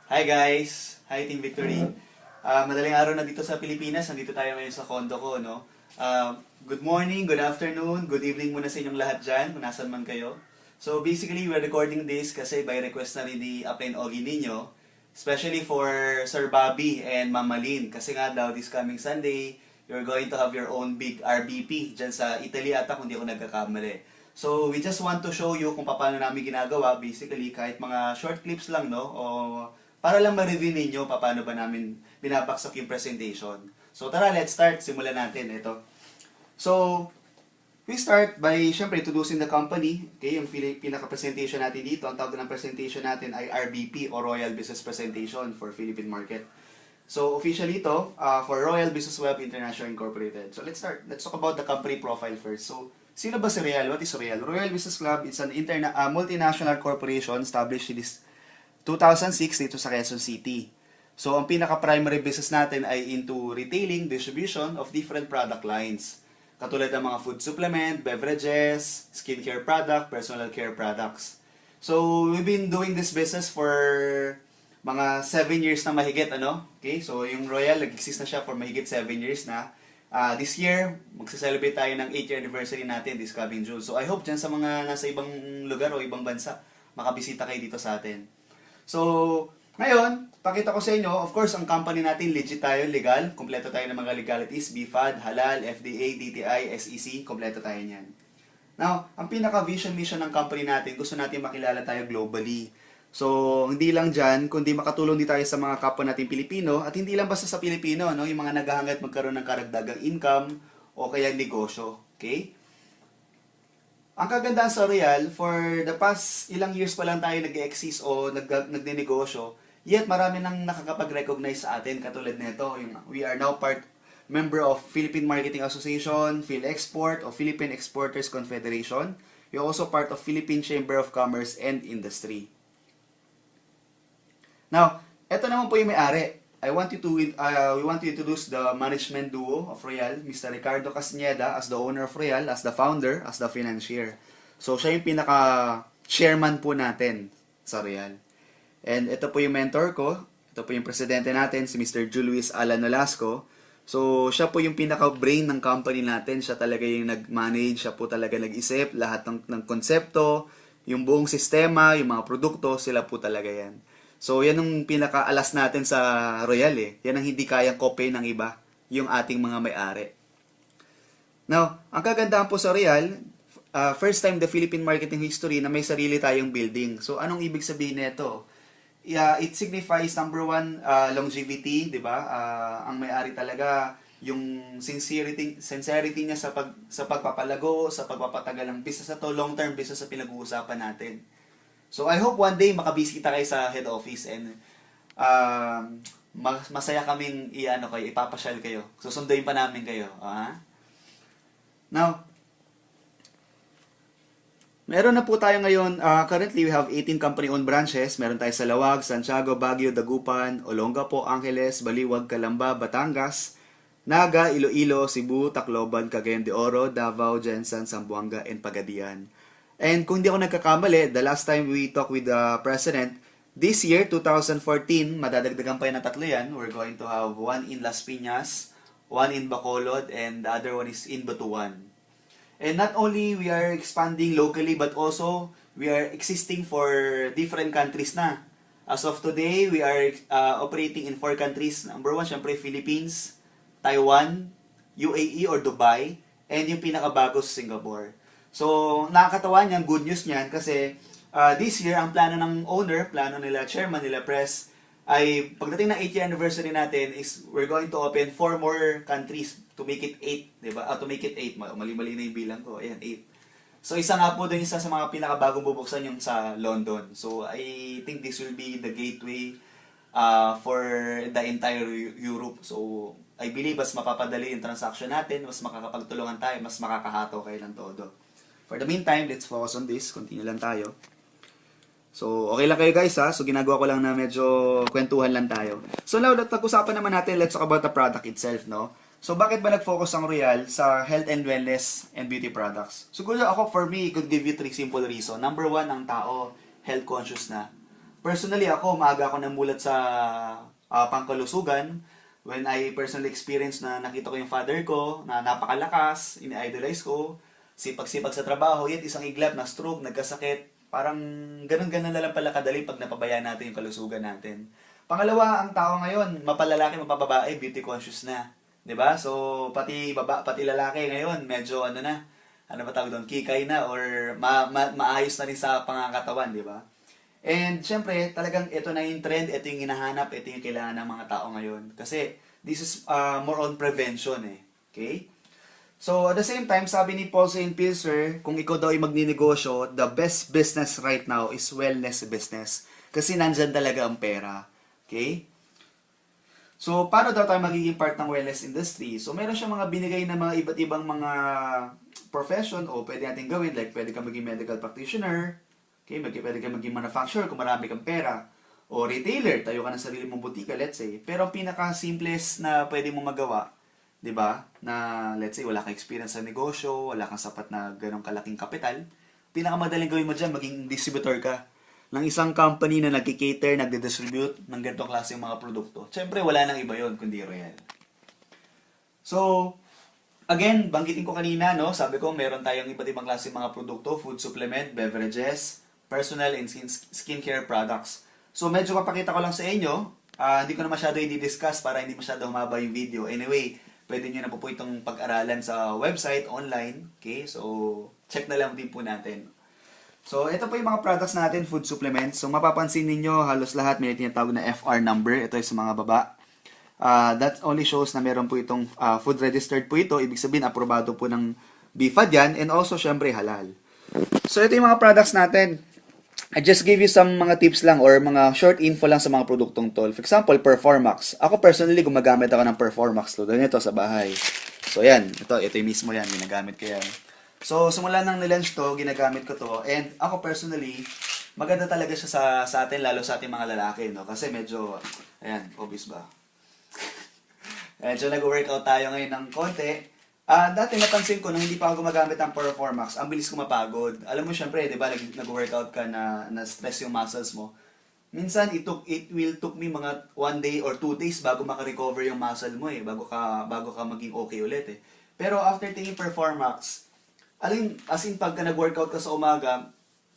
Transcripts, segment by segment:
Hi guys! Hi Team Victory! Madaling araw na dito sa Pilipinas, nandito tayo ngayon sa condo ko, no? Good morning, good afternoon, good evening muna sa inyong lahat dyan, kung nasan man kayo. So basically, we're recording this kasi by request na rin ni Upline Ogie ninyo, especially for Sir Bobby and Mama Lynn, kasi nga daw this coming Sunday, you're going to have your own big RBP dyan sa Italy ata kung di ako nagkakamali. So, we just want to show you kung paano namin ginagawa, basically, kahit mga short clips lang, no? O para lang ma-review ninyo paano ba namin binabaksak yung presentation. So, tara, let's start. Simulan natin. Ito. So, we start by, syempre, introducing the company. Okay, yung pinaka-presentation natin dito, ang tawag ng presentation natin ay RBP o Royal Business Presentation for Philippine Market. So, officially ito, for Royal Business Web International Incorporated. So, let's start. Let's talk about the company profile first. So, sino ba si Royal? What is Royal? Royal Business Club is an multinational corporation established in 2006 dito sa Quezon City. So, ang pinaka-primary business natin ay into retailing, distribution of different product lines. Katulad ng mga food supplement, beverages, skincare product, personal care products. So, we've been doing this business for mga 7 years na mahigit, ano? Okay, so yung Royal, nag-exist na siya for mahigit 7 years na. This year, magsa-celebrate tayo ng 8th year anniversary natin this coming June. So I hope dyan sa mga nasa ibang lugar o ibang bansa, makabisita kayo dito sa atin. So, ngayon, pakita ko sa inyo, of course, ang company natin, legit tayo, legal. Kompleto tayo ng mga legalities, BFAD, Halal, FDA, DTI, SEC, kompleto tayo niyan. Now, ang pinaka-vision mission ng company natin, gusto natin makilala tayo globally. So, hindi lang dyan, kundi makatulong din tayo sa mga kapwa natin Pilipino, at hindi lang basta sa Pilipino, no? Yung mga naghahangad magkaroon ng karagdagang income o kaya negosyo. Okay? Ang kagandahan sa Real, for the past ilang years pa lang tayo nag-exist o nagde-negosyo, yet marami nang nakakapag-recognize sa atin katulad nito. We are now member of Philippine Marketing Association, PhilExport o Philippine Exporters Confederation. You're also part of Philippine Chamber of Commerce and Industry. Now, eto naman po yung may-ari. We want to introduce the management duo of Royal, Mr. Ricardo Castañeda as the owner of Royal, as the founder, as the financier. So, siya yung pinaka-chairman po natin sa Royal. And ito po yung mentor ko. Ito po yung presidente natin, si Mr. Julius Alan Nolasco. So, siya po yung pinaka-brain ng company natin. Siya talaga yung nag-manage, siya po talaga nag-isip, lahat ng konsepto, yung buong sistema, yung mga produkto, sila po talaga yan. So, yan ang pinaka-alas natin sa Royal eh. Yan ang hindi kayang copy ng iba, yung ating mga may-ari. Now, ang kagandahan po sa Royal, first time the Philippine marketing history na may sarili tayong building. So, anong ibig sabihin nito? It signifies number one, longevity, di ba? Ang may-ari talaga, yung sincerity niya sa pagpapalago, sa pagpapatagal ng business na to, long-term business na pinag-uusapan natin. So, I hope one day makabisita kayo sa head office and masaya kaming ipapasyal kayo. Susunduin pa namin kayo. Now, meron na po tayo ngayon, currently we have 18 company-owned branches. Meron tayo sa Lawag, Santiago, Baguio, Dagupan, Olongapo, Angeles, Baliwag, Calamba, Batangas, Naga, Iloilo, Cebu, Tacloban, Cagayan de Oro, Davao, Jensan, Zamboanga, and Pagadian. And kung di ako nagkakamali, the last time we talked with the President, this year, 2014, madadagdagan pa yan ng 3 yan. We're going to have one in Las Piñas, one in Bacolod, and the other one is in Butuan. And not only we are expanding locally, but also we are existing for different countries na. As of today, we are operating in 4 countries. Number 1, syempre, Philippines, Taiwan, UAE or Dubai, and yung pinakabago sa Singapore. So, nakakatawa niyan, good news niyan, kasi this year, ang plano ng owner, plano nila, chairman nila, press, ay pagdating ng 8th year anniversary natin is we're going to open 4 more countries to make it 8, diba? To make it 8, mali-mali na yung bilang ko, ayan, 8. So, isa nga po doon, isa sa mga pinakabagong bubuksan yung sa London. So, I think this will be the gateway for the entire Europe. So, I believe mas mapapadali yung transaction natin, mas makakapagtulungan tayo, mas makakahato kayo ng todo. For the meantime, let's focus on this. Continue lang tayo. So, okay lang kayo guys ha. So, ginagawa ko lang na medyo kwentuhan lang tayo. So, now, pag-usapan naman natin, let's talk about the product itself, no? So, bakit ba nag-focus ang Royal sa health and wellness and beauty products? Siguro ako, for me, I could give you 3 simple reasons. Number 1, ang tao, health conscious na. personally ako, maaga ako namulat sa pangkalusugan when I personally experienced na nakita ko yung father ko na napakalakas, ini-idolize ko, sipag-sipag sa trabaho, yet isang iglap na stroke, nagkasakit, parang ganun-ganun na lang pala kadali pag napabayaan natin yung kalusugan natin. Pangalawa, ang tao ngayon, mapalalaki, mapababae, beauty conscious na. 'Di ba? So, pati lalaki ngayon, medyo ano ba tawag doon, kikay na or maayos na rin sa pangangatawan, 'di ba? And syempre, talagang ito na yung trend, ito yung hinahanap, ito yung kailangan ng mga tao ngayon. Kasi this is more on prevention eh. Okay? So, at the same time, sabi ni Paul St. Pilser, kung ikaw daw ay magninegosyo, the best business right now is wellness business. Kasi nandyan talaga ang pera. Okay? So, paano daw tayo magiging part ng wellness industry? So, meron siya mga binigay na mga iba't ibang mga profession o pwede natin gawin. Like, pwede ka maging medical practitioner. Okay? Pwede ka maging manufacturer kung marami kang pera. O retailer, tayo ka ng sarili mong butika, let's say. Pero ang pinaka-simplest na pwede mong magawa, 'di ba? Na let's say wala kang experience sa negosyo, wala kang sapat na ganong kalaking kapital, pinakamadaling gawin mo diyan maging distributor ka ng isang company na nagki-cater, nagdi-distribute ng ganitong klaseng mga produkto. Siyempre wala nang iba 'yon kundi Royal. So, again, banggitin ko kanina, no? Sabi ko meron tayong iba't ibang klaseng mga produkto, food supplement, beverages, personal and skincare products. So, medyo papakita ko lang sa inyo. Hindi ko na masyado i-discuss para hindi masyado humaba yung video. Anyway, pwede nyo na po itong pag-aralan sa website, online. Okay? So, check na lang din po natin. So, ito po yung mga products natin, food supplements. So, mapapansin ninyo, halos lahat may tinatawag na FR number. Ito ay sa mga baba. That only shows na meron po itong food registered po ito. Ibig sabihin, aprobado po ng BFAD yan. And also, syempre, halal. So, ito yung mga products natin. I just give you some mga tips lang or mga short info lang sa mga produktong to. For example, Performax. Ako personally, gumagamit ako ng Performax to. Ganito sa bahay. So, yan. Ito yung mismo yan. Ginagamit ko yan. So, simula nang nilaunch to, ginagamit ko to. And ako personally, maganda talaga siya sa atin, lalo sa ating mga lalaki, no? Kasi medyo, ayan, obvious ba? Medyo nag-workout tayo ngayon ng konti. Dati napansin ko nung hindi pa ako gumagamit ng Performax, ang bilis ko mapagod. Alam mo syempre, 'di ba, nag-workout ka na stress yung muscles mo. Minsan it will took me mga 1 day or 2 days bago maka-recover yung muscle mo bago ka maging okay ulit eh. Pero after taking Performax, as in pagka nag-workout ka sa umaga,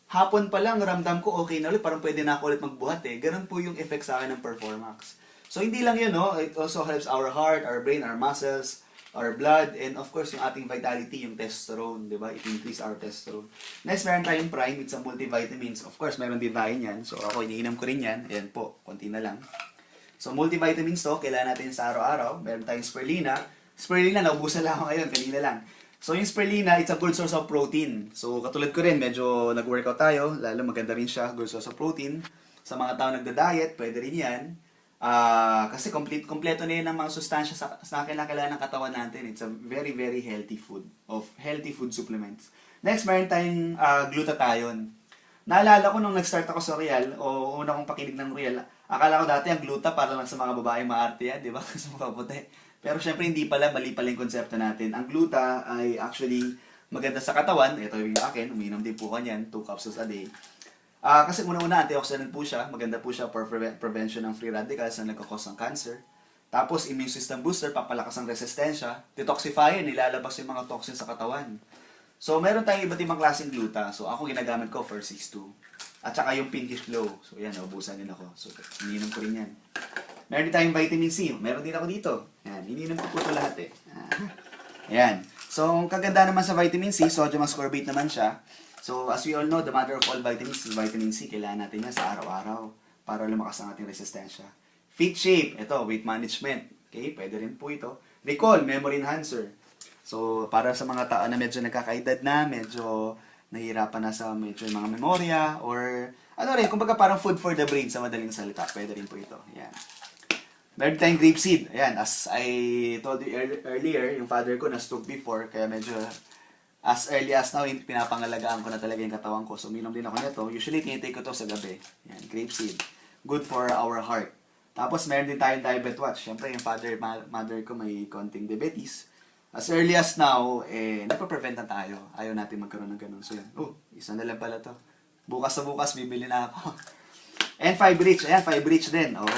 hapon pa lang ramdam ko okay na ulit, parang pwede na ako ulit magbuhat eh. Ganun po yung effect sa akin ng Performax. So hindi lang 'yun, no? It also helps our heart, our brain, our muscles, our blood, and of course, yung ating vitality, yung testosterone, di ba? It increase our testosterone. Next, meron tayong Prime with some multivitamins. Of course, meron din tayo yan. So, ako, iniinom ko rin yan. Ayan po, konti na lang. So, multivitamins to, kailangan natin sa araw-araw. Meron tayong Spirulina. Spirulina, naubusan lang ako ngayon, kanina lang. So, yung Spirulina, it's a good source of protein. So, katulad ko rin, medyo nag-workout tayo. Lalo, maganda rin siya, good source of protein. Sa mga tao nagda-diet, pwede rin yan. Kasi kompleto na yun ng mga sustansya sa kailangan ng katawan natin. It's a very, very healthy food. Healthy food supplements. Next, meron tayong glutathione. Naalala ko nung nag-start ako sa Real, o una kong pakinig ng Real, akala ko dati ang gluta para lang sa mga babaeng maarte yan, di ba? Sa mga puti. Pero syempre hindi pala, mali pala yung konsepto natin. Ang gluta ay actually maganda sa katawan. Ito yung akin, uminom din po kanyan, 2 capsules a day. Kasi una-una, antioxidant po siya. Maganda po siya for prevention ng free radicals na nagkakos ng cancer. Tapos, immune system booster, papalakas ang resistensya. Detoxifier, nilalabas yung mga toxins sa katawan. So, meron tayong iba't ibang klaseng gluta. So, ako ginagamit ko for 6-2. At saka yung pinkish glow. So, yan, naubusan din ako. So, ininom ko rin yan. Meron din tayong vitamin C. Meron din ako dito. Yan, ininom ko po ito lahat eh. Yan. So, ang kaganda naman sa vitamin C, sodium ascorbate naman siya. So, as we all know, the mother of all vitamins is vitamin C. Kailangan natin yan sa araw-araw para lumakas ang ating resistensya. Fit Shape, ito, weight management. Okay, pwede rin po ito. Recall, memory enhancer. So, para sa mga tao na medyo nagkakaedad na, medyo nahihirapan na sa medyo mga memorya, or ano rin, kumbaga parang food for the brain sa madaling salita. Pwede rin po ito. Yan. Meron tayong grapeseed. Ayan, as I told you earlier, yung father ko na-stroke before, kaya medyo as early as now, pinapangalagaan ko na talaga yung katawan ko. So, uminom din ako nito. Usually, tinitake ko to sa gabi. Yan, grapeseed. Good for our heart. Tapos, meron din tayong diabetes watch. Siyempre, yung mother ko may konting diabetes. As early as now, nagpa-prevent na tayo. Ayaw natin magkaroon ng ganun. So, yan. Isa na lang pala to. Bukas sa bukas, bibili na ako. And 5 rich. Ayan, 5 rich din. Oo.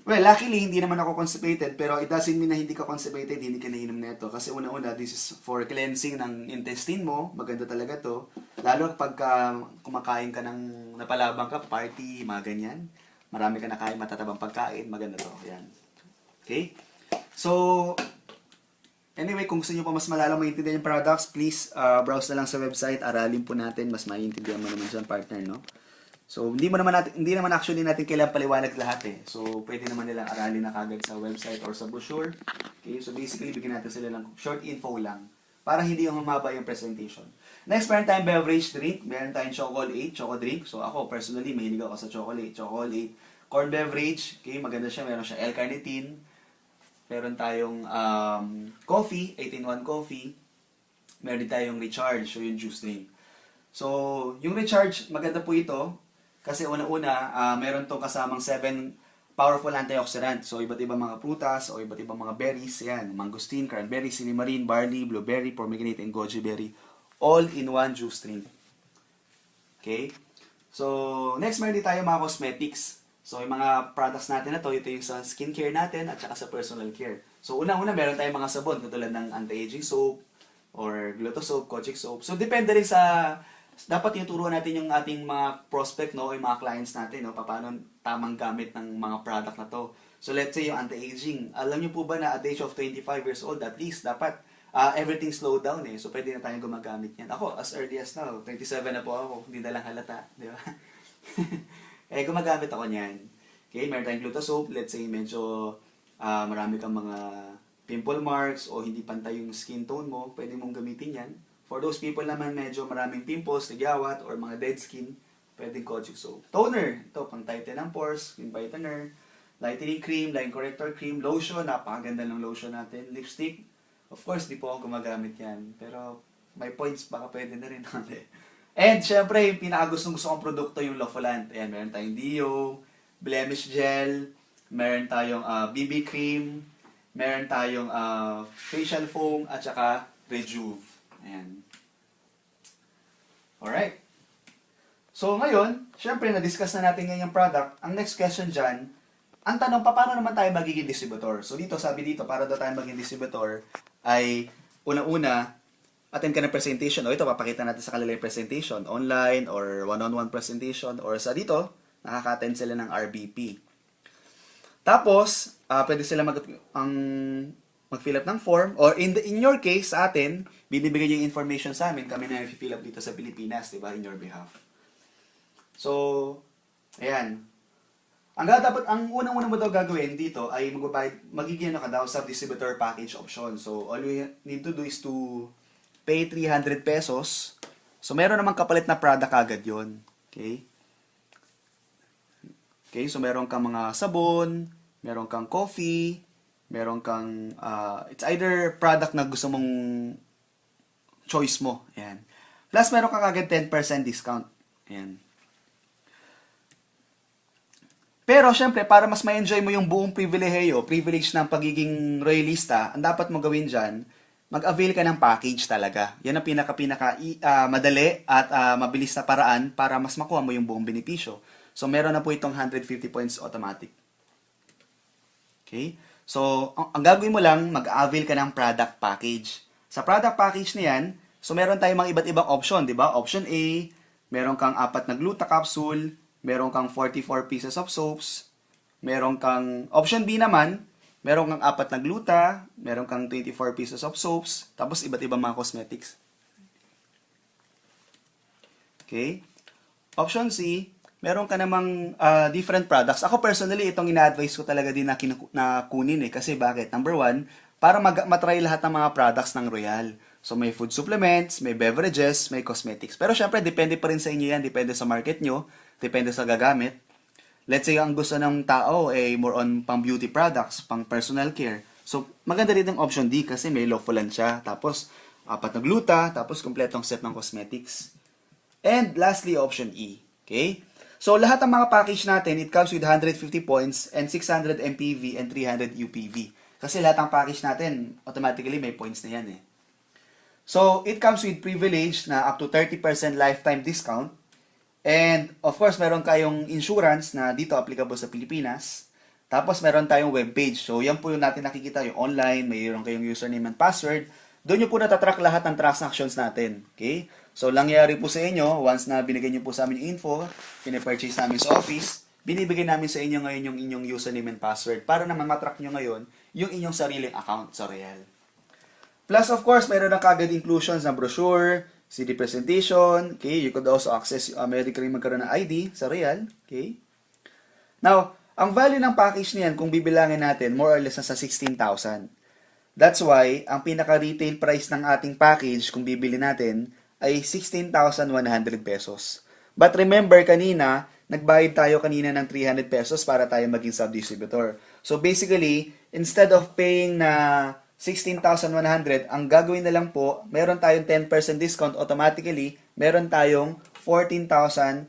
Well, luckily, hindi naman ako constipated, pero it doesn't mean na hindi ka constipated, hindi ka nainom nito. Kasi una-una, this is for cleansing ng intestine mo. Maganda talaga to. Lalo pagka kumakain ka ng napalabang ka, party, mga ganyan. Marami ka nakain matatabang pagkain, maganda to. Ayan. Okay? So, anyway, kung gusto nyo pa mas malalang maintindihan yung products, please browse na lang sa website. Aralin po natin. Mas maintindihan mo naman dyan, partner, no? So, hindi naman actually natin kailangan paliwanag lahat eh. So, pwede naman nilang aralin na kagad sa website or sa brochure. Okay, so basically, bigyan natin sila ng short info lang para hindi yung humaba yung presentation. Next, meron tayong beverage drink. Meron tayong chocolate, choco drink. So, ako personally, mahilig ako sa chocolate. Chocolate, corn beverage. Okay, maganda siya. Meron siya L-carnitine. Meron tayong coffee, 18-1 coffee. Meron din tayong recharge, so yung juice drink. So, yung recharge, maganda po ito. Kasi una-una, meron tong kasamang 7 powerful antioxidants. So, iba't ibang mga prutas o iba't ibang mga berries. Yan, mangosteen, cranberry, cinnamon, barley, blueberry, pomegranate, and goji berry. All in one juice drink. Okay? So, next meron din tayo mga cosmetics. So, yung mga products natin na to, ito yung sa skincare natin at saka sa personal care. So, una-una, meron tayong mga sabon, katulad ng anti-aging soap, or gluto soap, kojic soap. So, depende rin sa dapat yung turuan natin yung ating mga prospect, no, yung mga clients natin, no, paano tamang gamit ng mga product na to. So let's say yung anti-aging. Alam niyo po ba na at the age of 25 years old, at least dapat everything slow down eh. So pwede na tayong gumagamit yan. Ako, as early as now, 27 na po ako, hindi na lang halata, di ba? Eh, gumagamit ako niyan. Okay, meron tayong gluto soap, let's say medyo marami kang mga pimple marks o hindi pantay yung skin tone mo, pwede mong gamitin yan. For those people naman medyo maraming pimples, nagyawat, or mga dead skin, pwedeng kojic soap. Toner, ito, pang tighten ng pores, skin whitener, lightening cream, line corrector cream, lotion, napakaganda ng lotion natin, lipstick. Of course, di po ako gumagamit yan. Pero, may points, baka pwede na rin. And, syempre, yung pinakagustong gusto kong produkto, yung Lofolant. Ayan, meron tayong Dio, blemish gel, meron tayong BB cream, meron tayong facial foam, at saka Rejuve. Ayan. Alright. So, ngayon, syempre, na-discuss na natin ngayon yung product. Ang next question dyan, ang tanong, paano naman tayo magiging distributor? So, dito, sabi dito, para daw tayo maging distributor, ay, una-una, attend ka ng presentation. O ito, papakita natin sa kanila yung presentation. Online, or one-on-one presentation, or sa dito, nakaka-attend sila ng RBP. Tapos, pwede sila mag-fill up ng form, or in your case, sa atin, binibigay yung information sa amin, kami na i-fill up dito sa Pilipinas, di ba, in your behalf. So, ayan. Ang unang-unang mo daw gagawin dito ay magiging ka daw sa distributor package option. So, all you need to do is to pay 300 pesos. So, meron namang kapalit na product agad yon. Okay? Okay, so meron kang mga sabon, meron kang coffee, meron kang, it's either product na gusto mong choice mo. Ayan. Plus, meron kang agad 10% discount. Ayan. Pero, syempre, para mas ma-enjoy mo yung buong privilege ng pagiging royalista, ang dapat mo gawin dyan, mag-avail ka ng package talaga. Yan ang pinaka madali at mabilis na paraan para mas makuha mo yung buong benepisyo. So, meron na po itong 150 points automatic. Okay? So, ang gagawin mo lang, mag-avail ka ng product package. Sa product package na yan, so meron tayong mga iba't ibang option, di ba? Option A, meron kang 4 na gluta capsule, meron kang 44 pieces of soaps, meron kang, option B naman, meron kang 4 na gluta, meron kang 24 pieces of soaps, tapos iba't ibang mga cosmetics. Okay? Option C, meron ka namang different products. Ako personally, itong ina-advise ko talaga din na kunin eh. Kasi bakit? Number 1, para matry lahat ng mga products ng Royal. So, may food supplements, may beverages, may cosmetics. Pero syempre, depende pa rin sa inyo yan. Depende sa market nyo. Depende sa gagamit. Let's say, ang gusto ng tao ay more on pang beauty products, pang personal care. So, maganda rin yung option D kasi may Lofolant siya. Tapos, 4 na gluta. Tapos, kompletong set ng cosmetics. And lastly, option E. Okay? So, lahat ng mga package natin, it comes with 150 points and 600 MPV and 300 UPV. Kasi lahat ng package natin, automatically may points na yan eh. So, it comes with privilege na up to 30% lifetime discount And of course, meron kayong insurance na dito applicable sa Pilipinas. Tapos meron tayong webpage. So yan po yung natin nakikita, yung online, mayroon kayong username and password. Doon nyo po natatrack lahat ng transactions natin. Okay? So langyari po sa inyo, once na binigay nyo po sa amin yung info, pina-purchase namin sa office, binibigay namin sa inyo ngayon yung inyong username and password para naman matrack nyo ngayon yung inyong sariling account sa Royal. Plus, of course, mayroon na kagad inclusions ng brochure, CD presentation, okay? You could also access, meron ka rin magkaroon ng ID sa Royal, okay? Now, ang value ng package niyan, kung bibilangin natin, more or less nasa 16,000. That's why, ang pinaka-retail price ng ating package, kung bibili natin, ay 16,100 pesos. But remember, kanina, nagbayad tayo kanina ng 300 pesos para tayo maging sub-distributor. So basically, instead of paying na 16,100, ang gagawin na lang po, meron tayong 10% discount automatically, meron tayong 14,490.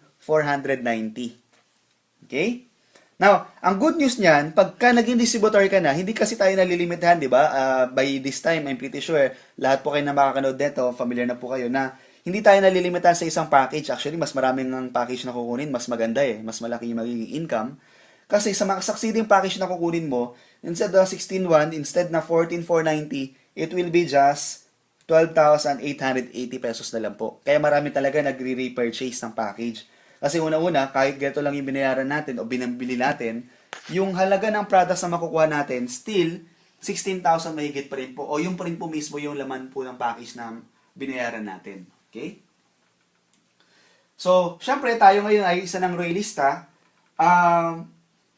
Okay? Now, ang good news niyan, pagka naging distributor ka na, hindi kasi tayo nalilimitahan, di ba? By this time, I'm pretty sure, lahat po kayo na makakanood nito, familiar na po kayo na hindi tayo nalilimitahan sa isang package. Actually, mas maraming ng package na kukunin, mas maganda eh. Mas malaki yung magiging income. Kasi sa mga succeeding package na kukunin mo, instead of 16,100, instead na 14,490, it will be just 12,880 pesos na lang po. Kaya marami talaga nagre-repurchase ng package. Kasi una-una, kahit ganito lang yung binayaran natin o binabili natin, yung halaga ng products na makukuha natin, still, 16,000 mahigit pa rin po. O yung pa rin po mismo yung laman po ng package na binayaran natin. Okay? So, syempre, tayo ngayon ay isa ng royalista.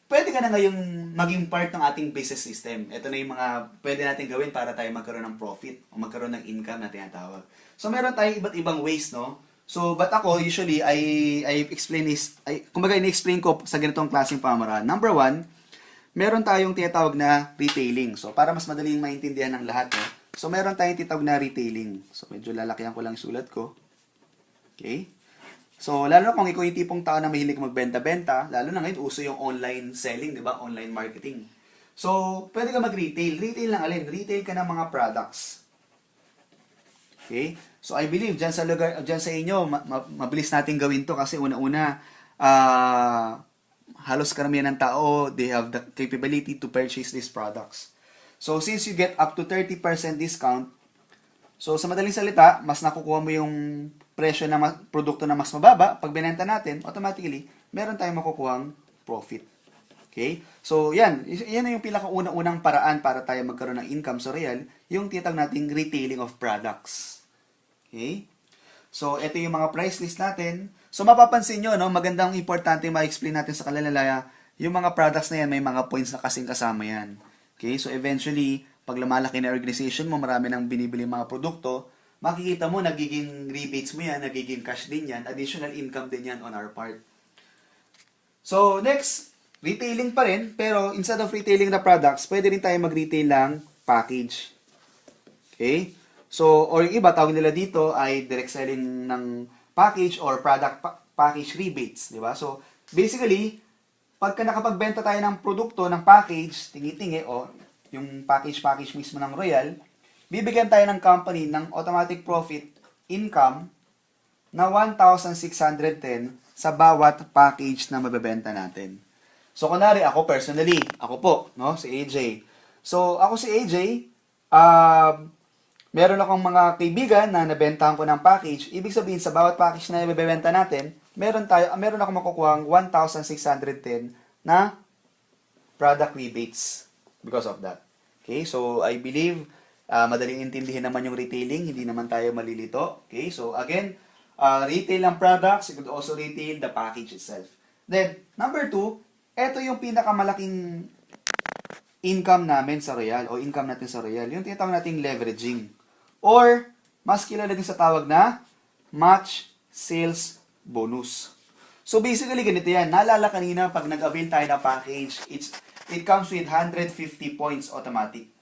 Pwede ka na ngayong maging part ng ating business system. Ito na yung mga pwede natin gawin para tayo magkaroon ng profit o magkaroon ng income na tinatawag. So, meron tayong iba't ibang ways, no? So, but ako, usually, I explain this, kumbaga, ini-explain ko sa ganitong klaseng pamaraan. Number one, meron tayong tinatawag na retailing. So, para mas madaling maintindihan ng lahat, no? So, meron tayong tinatawag na retailing. So, medyo lalakihan ko lang yung sulat ko. Okay? So, lalo na kung ikaw yung tipong tao na mahilig magbenta-benta, lalo na ngayon, uso yung online selling, di ba? Online marketing. So, pwede ka mag-retail. Retail lang alin? Retail ka ng mga products. Okay? So, I believe, dyan sa inyo, mabilis natin gawin to kasi una-una, halos karamihan ng tao, they have the capability to purchase these products. So, since you get up to 30% discount, so sa madaling salita, mas nakukuha mo yung presyo na produkto na mas mababa, pag binenta natin, automatically, meron tayong makukuhang profit. Okay? So, yan na yung pinakauna-unang paraan para tayo magkaroon ng income sa Royal, yung tinatawag nating retailing of products. Okay? So, ito yung mga price list natin. So, mapapansin nyo, no, magandang importante ma-explain natin sa kanila, yung mga products na yan, may mga points na kasing kasama yan. Okay? So, eventually, pag lumalaki na organization mo, marami nang binibili mga produkto, makikita mo, nagiging rebates mo yan, nagiging cash din yan, additional income din yan on our part. So, next, retailing pa rin, pero instead of retailing the products, pwede rin tayo mag-retail ng package. Okay? So, or yung iba, tawag nila dito ay direct selling ng package or product package rebates. Di ba? So, basically, pagka nakapagbenta tayo ng produkto, ng package, tingi-tingi, o yung package mismo ng Royal, bibigyan tayo ng company ng automatic profit income na 1,610 sa bawat package na mabebenta natin. So, kunwari, ako personally, ako po, no, si AJ. So, ako si AJ, meron akong mga kaibigan na nabentahan ko ng package. Ibig sabihin, sa bawat package na ibebenta natin, meron akong makukuhang 1,610 na product rebates because of that. Okay, so I believe madaling intindihin naman yung retailing, hindi naman tayo malilito. Okay, so again, retail ng products, you could also retail the package itself. Then, number 2, ito yung pinakamalaking income namin sa Royal, o income natin sa Royal, yung tinatawag nating leveraging. Or, mas kilala din sa tawag na match sales bonus. So basically, ganito yan. Naalala kanina, pag nag-avail tayo ng package, it comes with 150 points automatic.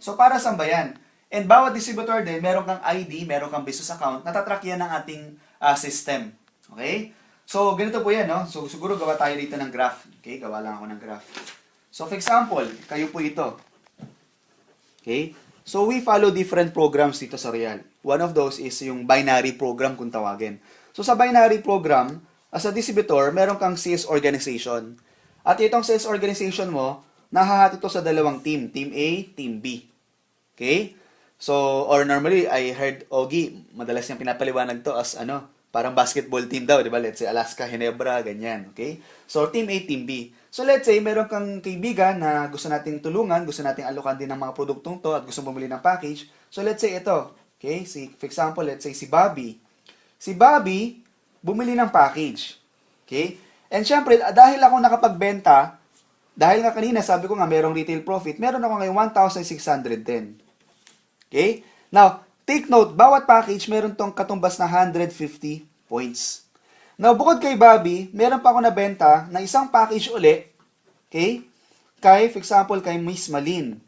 So, para saan ba yan? And bawat distributor din, meron kang ID, meron kang business account, natatrack yan ng ating system. Okay? So, ganito po yan, no? So, siguro gawa tayo dito ng graph. Okay? Gawa lang ako ng graph. So, for example, kayo po ito. Okay? So, we follow different programs dito sa Royal. One of those is yung binary program kung tawagin. So, sa binary program, as a distributor, meron kang sales organization. At itong sales organization mo, nahahati ito sa dalawang team. Team A, Team B. Okay? So, or normally, I heard Ogie, madalas niyang pinapaliwanag to as parang basketball team daw, di ba? Let's say Alaska, Ginebra, ganyan. Okay? So, Team A, Team B. So, let's say, meron kang kaibigan na gusto nating tulungan, gusto nating alokan din ng mga produktong to at gusto bumili ng package. So, let's say ito. Okay? For example, let's say si Bobby. Si Bobby, bumili ng package. Okay? And syempre, dahil ako nakapagbenta, dahil nga kanina sabi ko nga merong retail profit, meron ako ngayon 1,610. Okay? Now, take note, bawat package meron tong katumbas na 150 points. Now, bukod kay Bobby, meron pa ako nabenta na isang package uli, okay? For example, kay Miss Malin.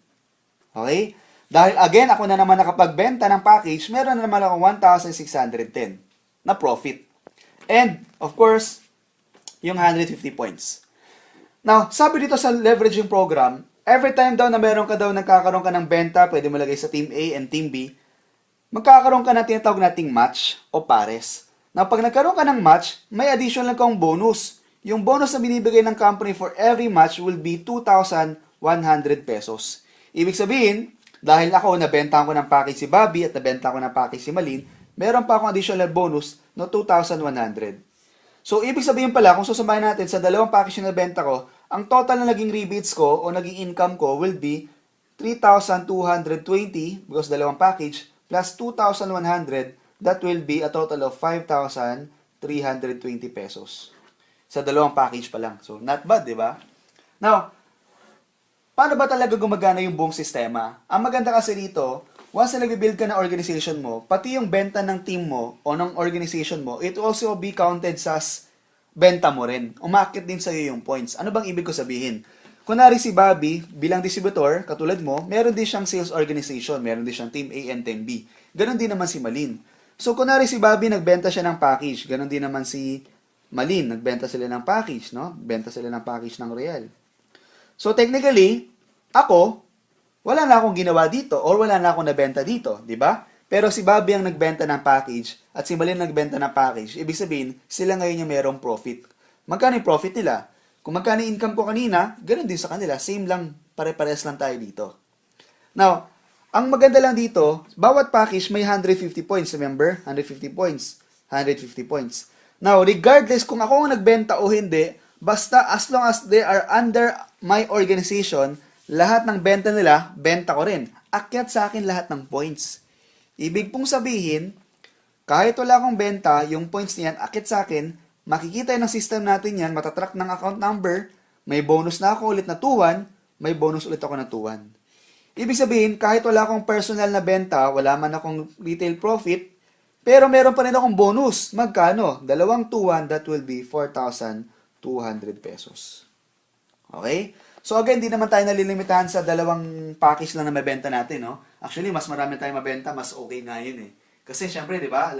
Okay? Dahil again, ako na naman nakapagbenta ng package, meron na naman ako 1,610 na profit. And, of course, yung 150 points. Now, sabi dito sa leveraging program, every time daw na meron ka daw nagkakaroon ka ng benta, pwede mo lagay sa Team A and Team B, magkakaroon ka na tinatawag nating match o pares. Now, pag nagkaroon ka ng match, may additional kang bonus. Yung bonus na binibigay ng company for every match will be 2,100 pesos. Ibig sabihin, dahil ako nabentahan ko ng package si Bobby at nabentahan ko ng package si Malin, meron pa akong additional bonus na 2,100. So, ibig sabihin pala, kung susumahin natin sa dalawang package na nabenta ko, ang total na naging rebates ko o naging income ko will be 3,220 because dalawang package plus 2,100, that will be a total of 5,320 pesos. Sa dalawang package pa lang. So, not bad, di ba? Now, paano ba talaga gumagana yung buong sistema? Ang maganda kasi dito, once na nag-build ka ng organization mo, pati yung benta ng team mo o ng organization mo, it also be counted sa benta mo rin. Umakit din sa'yo yung points. Ano bang ibig ko sabihin? Kunwari si Bobby, bilang distributor, katulad mo, meron din siyang sales organization, meron din siyang Team A and Team B. Ganon din naman si Malin. So, kunwari si Bobby, nagbenta siya ng package. Ganon din naman si Malin, nagbenta sila ng package, no? Benta sila ng package ng Real. So, technically, ako, wala na akong ginawa dito or wala na akong nabenta dito, di ba? Pero si Bobby ang nagbenta ng package at si Malin nagbenta ng package. Ibig sabihin, sila ngayon yung merong profit. Magkano yung profit nila? Kung magkano yung income ko kanina, ganoon din sa kanila. Same lang, pare-pares lang tayo dito. Now, ang maganda lang dito, bawat package may 150 points. Remember? 150 points. 150 points. Now, regardless kung ako ang nagbenta o hindi, basta as long as they are under my organization, lahat ng benta nila, benta ko rin. Akyat sa akin lahat ng points. Ibig pong sabihin, kahit wala akong benta, yung points niyan, akyat sa akin, makikita ng system natin yan, matatrack ng account number, may bonus na ako ulit na 2-1, may bonus ulit ako na 2-1. Ibig sabihin, kahit wala akong personal na benta, wala man akong retail profit, pero meron pa rin akong bonus. Magkano? Dalawang 2-1, that will be 4,200 pesos. Okay? So again, di naman tayo nalilimitahan sa dalawang package lang na mabenta natin, no? Actually, mas marami tayong mabenta, mas okay nga yun eh. Kasi syempre, di ba,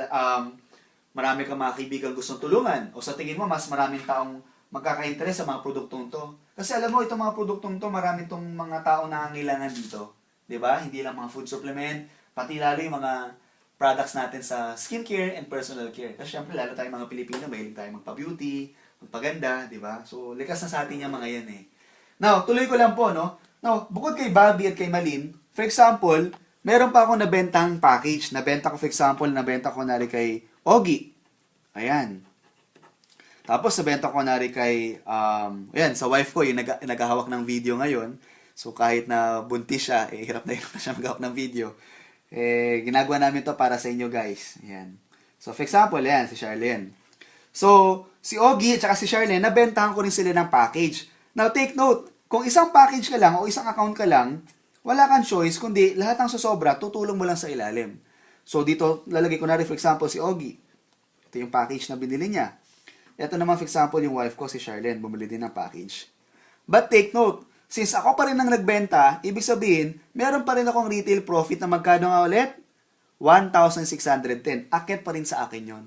marami kang mga kaibigan gustong tulungan. O sa tingin mo, mas maraming taong magkaka-interest sa mga produktong to. Kasi alam mo, itong mga produktong to, marami itong mga taong nangangailangan dito. Di ba? Hindi lang mga food supplement, pati lalo yung mga products natin sa skincare and personal care. Kasi syempre, lalo tayong mga Pilipino, mahilig tayo magpa-beauty, magpaganda, di ba? So, likas na sa atin yung mga yan eh. Now, tuloy ko lang po, no? Now, bukod kay Bobby at kay Malin, for example, meron pa akong nabentang package. Nabenta ko, for example, nabenta ko nari kay Ogie. Ayan. Tapos, nabenta ko nari kay, ayan, sa wife ko, yung naghahawak ng video ngayon. So, kahit na buntis siya, hirap na siya maghahawak ng video. Ginagawa namin to para sa inyo, guys. Ayan. So, for example, ayan, si Charlene. So, si Ogie at saka si Charlene, nabentahan ko rin sila ng package. Now, take note, kung isang package ka lang o isang account ka lang, wala kang choice, kundi lahat ng susobra, tutulong mo lang sa ilalim. So, dito, lalagay ko na rin, for example, si Ogie. Ito yung package na binili niya. Ito naman, for example, yung wife ko, si Charlene, bumili din ng package. But take note, since ako pa rin ang nagbenta, ibig sabihin, meron pa rin akong retail profit na magkano nga ulit? 1,610. Akit pa rin sa akin yon.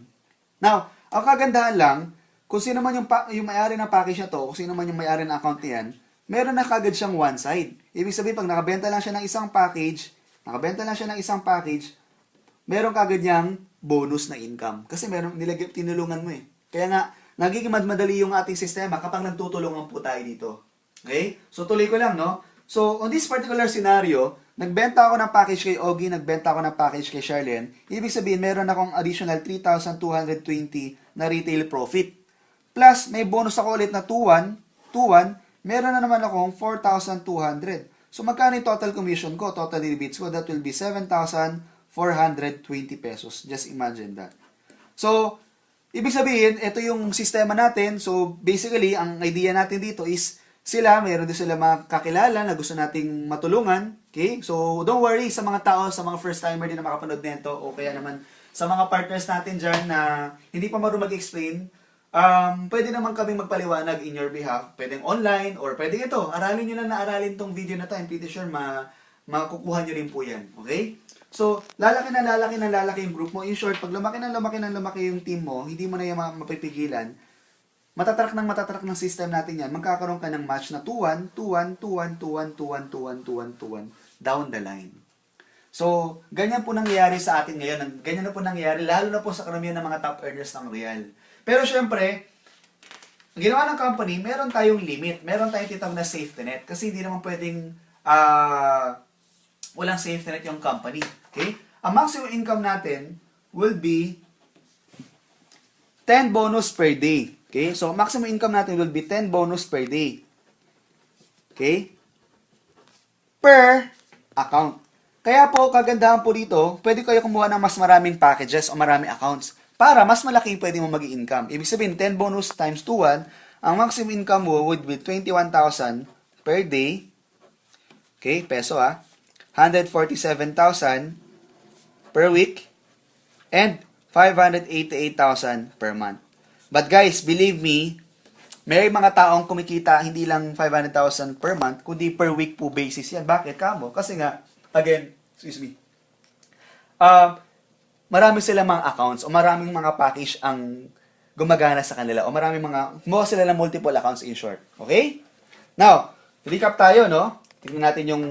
Now, ang kagandahan lang, kung sino man yung may-ari ng package na to, kung sino man yung may-ari ng account niyan, meron na kagad siyang one side. Ibig sabihin, pag nakabenta lang siya ng isang package, meron kagad niyang bonus na income. Kasi tinulungan mo eh. Kaya nga, nagiging madali yung ating sistema kapag nagtutulungan po tayo dito. Okay? So, tuloy ko lang, no? So, on this particular scenario, nagbenta ako ng package kay Ogie, nagbenta ako ng package kay Charlene. Ibig sabihin, meron akong additional 3,220 na retail profit. Plus, may bonus ako ulit na 2,1. Meron na naman akong 4,200. So, magkano yung total commission ko, total rebates ko? That will be 7,420 pesos. Just imagine that. So, ibig sabihin, ito yung sistema natin. So, basically, ang idea natin dito is meron din sila mga kakilala na gusto nating matulungan. Okay? So, don't worry sa mga tao, sa mga first-timer din na makapanood nito o kaya naman sa mga partners natin dyan na hindi pa marunong mag-explain, pwede naman kaming magpaliwanag in your behalf. Pwedeng online or pwedeng ito. Aralin nyo na aralin tong video na to. I'm pretty sure makukuha nyo rin po yan. Okay? So, lalaki yung group mo. In short, pag lumaki yung team mo, hindi mo na yung mapipigilan. Matatrack ng system natin yan. Magkakaroon ka ng match na 2-1, 2-1, 2-1, 2-1, 2-1, 2-1, 2-1, 2-1, down the line. So, ganyan po nangyayari sa atin ngayon. Ganyan na po nangyayari, lalo na po sa karamihan ng mga top earners ng Real. Pero syempre, ginawa ng company, meron tayong limit. Meron tayong titawag na safety net. Kasi hindi naman pwedeng walang safety net yung company. Okay? Ang maximum income natin will be 10 bonus per day. Okay? So, maximum income natin will be 10 bonus per day. Okay? Per account. Kaya po, kagandahan po dito, pwede kayo kumuha ng mas maraming packages o maraming accounts para mas malaki yung pwede mo mag-i-income. Ibig sabihin, 10 bonus times 2,1, ang maximum income mo would be 21,000 per day. Okay? Peso 147,000 per week and 588,000 per month. But guys, believe me, may mga taong kumikita hindi lang 500,000 per month, kundi per week po basis yan. Bakit kamo? Kasi nga, again, marami silang mga accounts o maraming mga package ang gumagana sa kanila o maraming gumawa sila ng multiple accounts in short. Okay? Now, recap tayo, no? Tingnan natin yung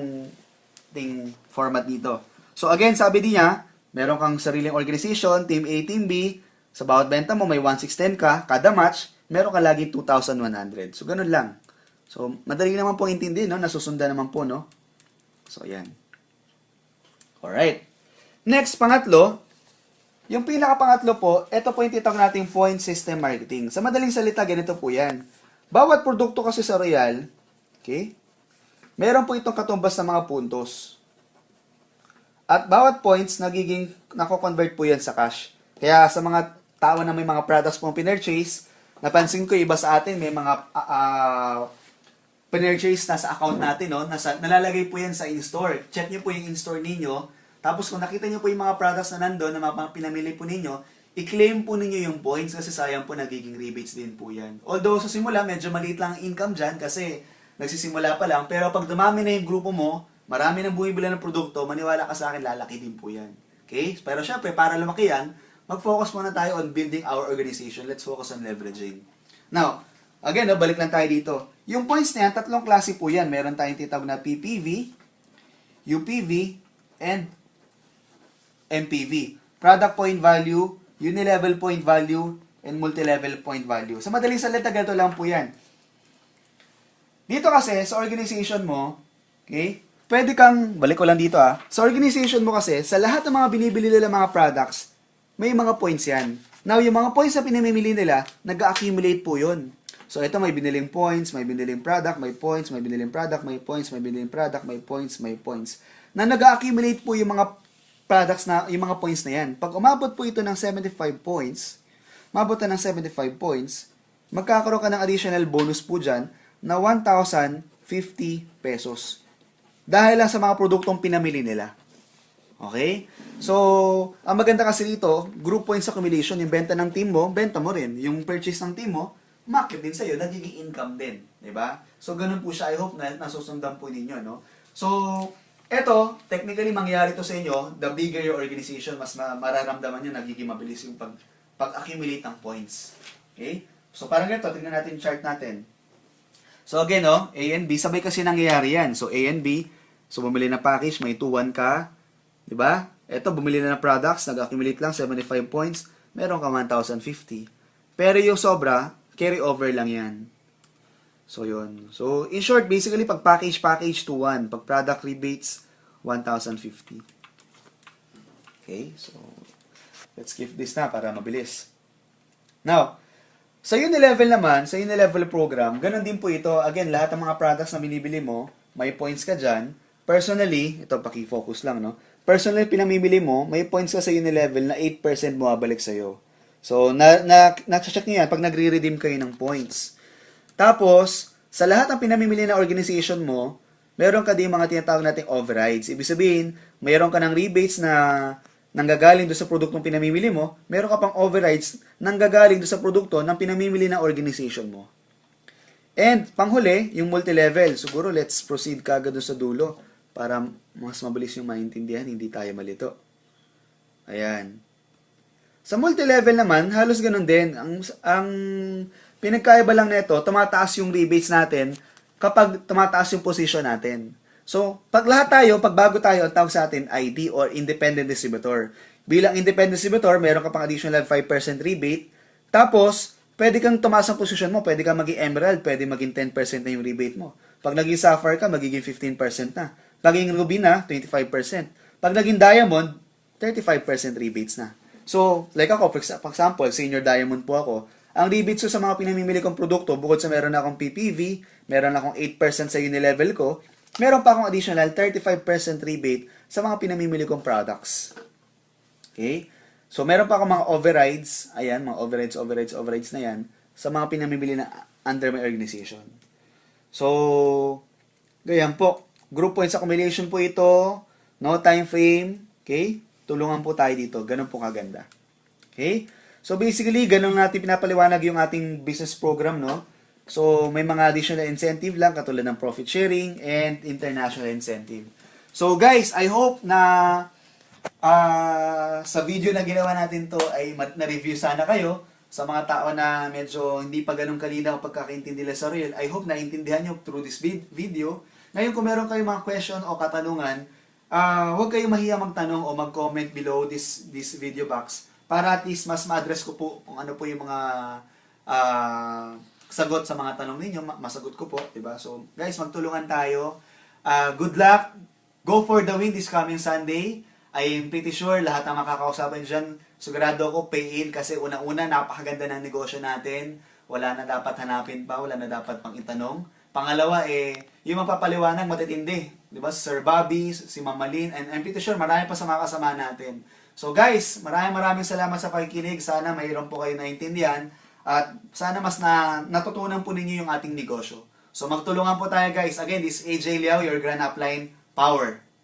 format dito. So again, sabi niya, meron kang sariling organization, team A, team B. Sa bawat benta mo, may 1,610 ka. Kada match, meron ka lagi 2,100. So, ganun lang. So, madali naman po intindi, no? Nasusundan naman po, no? So, ayan. Alright. Next, pangatlo. Yung pinaka-pangatlo po, ito po yung titawag nating point system marketing. Sa madaling salita, ganito po yan. Bawat produkto kasi sa Real, okay? Meron po itong katumbas ng mga puntos. At bawat points, nako-convert po yan sa cash. Kaya sa mga tao na may mga products pong pinurchase, napansin ko iba sa atin, may mga pinurchase na sa account natin, no? Nalalagay po yan sa in-store. Check nyo po yung in-store ninyo. Tapos kung nakita nyo po yung mga products na nandun, na mga pinamili po ninyo, i-claim po ninyo yung points kasi sayang po nagiging rebates din po yan. Although sa simula, medyo maliit lang ang income dyan kasi nagsisimula pa lang. Pero pag dumami na yung grupo mo, marami nang bumibili ng produkto, maniwala ka sa akin, lalaki din po yan. Okay? Pero syempre, para lumaki yan, mag-focus muna tayo on building our organization. Let's focus on leveraging. Now, again, balik lang tayo dito. Yung points na yan, tatlong klase po yan. Meron tayong titawag na PPV, UPV, and MPV. Product point value, unilevel point value, and multilevel point value. Sa madaling salita, ganito lang po yan. Dito kasi, sa organization mo, okay, pwede kang, balik ko lang dito sa organization mo kasi, sa lahat ng mga binibili nila mga products, may mga points yan. Now, yung mga points na pinamimili nila, nag-accumulate po yun. So, ito may biniling points, may biniling product, may points, may biniling product, may points, may biniling product, may points, may points. Na nag-accumulate po yung mga products na, yung mga points na yan. Pag umabot po ito ng 75 points, magkakaroon ka ng additional bonus po dyan na 1,050 pesos. Dahil lang sa mga produktong pinamili nila. Okay? So, ang maganda kasi dito, group points accumulation, yung benta ng team mo, benta mo rin. Yung purchase ng team mo, market din sa'yo, nagiging income din. Diba? So, ganun po siya. I hope na nasusundan po ninyo, no? So, eto, technically, mangyayari to sa inyo, the bigger your organization, mas mararamdaman nyo, nagiging mabilis yung pag-accumulate ng points. Okay? So, parang ganito, tingnan natin yung chart natin. So, again, A and B, sabay kasi nangyayari yan. So, A and B, so, bumili na package, may 2-1 ka, diba? Ito, bumili na ng products, nag-accumulate lang, 75 points, meron ka 1,050. Pero yung sobra, carry over lang yan. So, yun. So, in short, basically, pag package 2-1. Pag product rebates, 1,050. Okay, so, let's skip this na para mabilis. Now, sa Unilevel naman, sa Unilevel program, ganun din po ito. Again, lahat ng mga products na binibili mo, may points ka dyan. Personally, ito, paki-focus lang, no? Personally, pinamimili mo, may points ka sa Unilevel na 8% bumabalik sa'yo. So, na-check nyo yan pag nagre-redeem kayo ng points. Tapos, sa lahat ng pinamimili na organization mo, meron ka din mga tinatawag nating overrides. Ibig sabihin, meron ka ng rebates na nanggagaling doon sa produktong pinamimili mo, meron ka pang overrides nanggagaling doon sa produkto ng pinamimili ng organization mo. And, panghuli, yung multi-level. Siguro, let's proceed kagad doon sa dulo para mas mabilis yung maintindihan, hindi tayo malito. Ayan. Sa multi-level naman, halos ganun din. Ang pinagkaiba lang nito, tumataas yung rebates natin kapag tumataas yung position natin. So, pag bago tayo, ang tawag sa atin, ID or Independent Distributor. Bilang Independent Distributor, meron ka pang additional 5% rebate. Tapos, pwede kang tumaas ang posisyon mo. Pwede kang maging Emerald, pwede maging 10% na yung rebate mo. Pag naging Sapphire ka, magiging 15% na. Pag naging Ruby na, 25%. Pag naging Diamond, 35% rebates na. So, like ako, for example, Senior Diamond po ako. Ang rebates ko sa mga pinamimili kong produkto, bukod sa meron na akong PPV, meron na akong 8% sa Unilevel ko, meron pa akong additional 35% rebate sa mga pinamimili kong products. Okay? So, meron pa akong mga overrides. Ayan, mga overrides na yan sa mga pinamimili na under my organization. So, ganyan po. Group points accumulation po ito. No time frame. Okay? Tulungan po tayo dito. Ganun po kaganda. Okay? So, basically, ganun natin pinapaliwanag yung ating business program, no? So, may mga additional incentive lang katulad ng profit sharing and international incentive. So, guys, I hope na sa video na ginawa natin to ay na-review sana kayo sa mga tao na medyo hindi pa ganun kalinaw pagkakaintindi nila sa real. I hope naintindihan nyo through this video. Ngayon, kung meron kayong mga question o katanungan, huwag kayong mahiya magtanong o mag-comment below this video box para at least mas ma-address ko po kung ano po yung mga sagot sa mga tanong ninyo, masagot ko po, diba? So, guys, magtulungan tayo. Good luck. Go for the win this coming Sunday. I'm pretty sure lahat ng makakausapan dyan, sigurado ako pay in kasi unang-una, napakaganda ng negosyo natin. Wala na dapat hanapin pa, wala na dapat pang itanong. Pangalawa, yung mapapaliwanag matitindi. Diba? Sir Bobby, si Mama Lynn, and I'm pretty sure marami pa sa mga kasama natin. So guys, maraming salamat sa pakikinig. Sana mayroon po kayo naintindihan. At sana mas natutunan po ninyo yung ating negosyo. So magtulungan po tayo guys. Again, this is AJ Liao, your Grand Upline Power.